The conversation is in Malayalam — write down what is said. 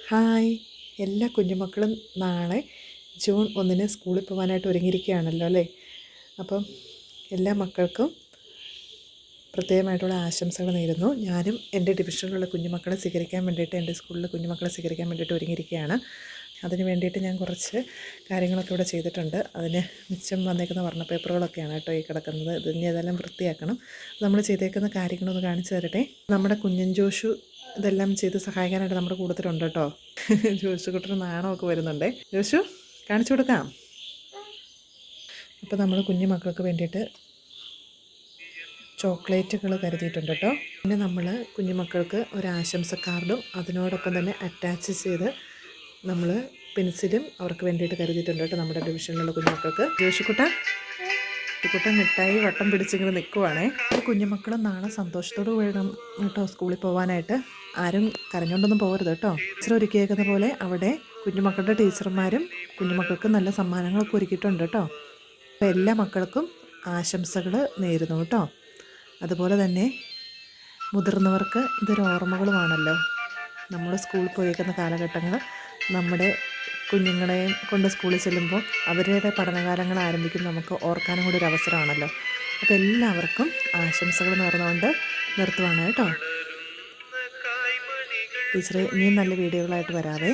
ഹായ്, എല്ലാ കുഞ്ഞുമക്കളും നാളെ ജൂൺ 1 സ്കൂളിൽ പോകാനായിട്ട് ഒരുങ്ങിയിരിക്കുകയാണല്ലോ അല്ലേ. അപ്പം എല്ലാ മക്കൾക്കും പ്രത്യേകമായിട്ടുള്ള ആശംസകൾ നേരുന്നു. ഞാനും എൻ്റെ ഡിവിഷനിലുള്ള കുഞ്ഞുമക്കളെ സ്വീകരിക്കാൻ വേണ്ടിയിട്ട്, എൻ്റെ സ്കൂളിലെ കുഞ്ഞുമക്കളെ സ്വീകരിക്കാൻ വേണ്ടിയിട്ട് ഒരുങ്ങിയിരിക്കുകയാണ്. അതിന് വേണ്ടിയിട്ട് ഞാൻ കുറച്ച് കാര്യങ്ങളൊക്കെ ഇവിടെ ചെയ്തിട്ടുണ്ട്. അതിന് മിച്ചം വന്നേക്കുന്ന വർണ്ണ പേപ്പറുകളൊക്കെയാണ് കേട്ടോ ഈ കിടക്കുന്നത്. ഇതിന് ഏതെല്ലാം വൃത്തിയാക്കണം. നമ്മൾ ചെയ്തേക്കുന്ന കാര്യങ്ങളൊന്ന് കാണിച്ചു തരട്ടെ. നമ്മുടെ കുഞ്ഞൻ ജോഷു ഇതെല്ലാം ചെയ്ത് സഹായിക്കാനായിട്ട് നമ്മുടെ കൂട്ടത്തിലുണ്ട് കേട്ടോ. ജോഷു കുട്ടന് നാണമൊക്കെ വരുന്നുണ്ടേ. ജോഷു കാണിച്ചു കൊടുക്കാം. അപ്പോൾ നമ്മൾ കുഞ്ഞു മക്കൾക്ക് വേണ്ടിയിട്ട് ചോക്ലേറ്റുകൾ കരുതിയിട്ടുണ്ട് കേട്ടോ. പിന്നെ നമ്മൾ കുഞ്ഞുമക്കൾക്ക് ഒരു ആശംസ കാർഡും അതിനോടൊപ്പം തന്നെ അറ്റാച്ച് ചെയ്ത് നമ്മൾ പെൻസിലും അവർക്ക് വേണ്ടിയിട്ട് കരുതിയിട്ടുണ്ട് കേട്ടോ, നമ്മുടെ ഡിവിഷനിലുള്ള കുഞ്ഞുമക്കൾക്ക്. ജോഷിക്കുട്ടൻ മിഠായി വട്ടം പിടിച്ചിങ്ങനെ നിൽക്കുവാണേ. കുഞ്ഞുമക്കൾ നാളെ സന്തോഷത്തോട് വേണം കേട്ടോ സ്കൂളിൽ പോകാനായിട്ട്. ആരും കരഞ്ഞുകൊണ്ടൊന്നും പോകരുത് കേട്ടോ. ടീച്ചർ ഒരുക്കിയേക്കുന്ന പോലെ അവിടെ കുഞ്ഞുമക്കളുടെ ടീച്ചർമാരും കുഞ്ഞുമക്കൾക്ക് നല്ല സമ്മാനങ്ങളൊക്കെ ഒരുക്കിയിട്ടുണ്ട് കേട്ടോ. അപ്പോൾ എല്ലാ മക്കൾക്കും ആശംസകൾ നേരുന്നു കേട്ടോ. അതുപോലെ തന്നെ മുതിർന്നവർക്ക് ഇതൊരു ഓർമ്മകളുമാണല്ലോ. നമ്മൾ സ്കൂളിൽ പോയേക്കുന്ന കാലഘട്ടങ്ങൾ നമ്മുടെ കുഞ്ഞുങ്ങളെയും കൊണ്ട് സ്കൂളിൽ ചെല്ലുമ്പോൾ അവരുടെ പഠനകാലങ്ങൾ ആരംഭിക്കും, നമുക്ക് ഓർക്കാനും കൂടി ഒരു അവസരമാണല്ലോ. അപ്പോൾ എല്ലാവർക്കും ആശംസകൾ നേർന്നുകൊണ്ട് നിർത്തുവാണ് കേട്ടോ. ടീച്ചറെ ഇനിയും നല്ല വീഡിയോകളായിട്ട് വരാവേ.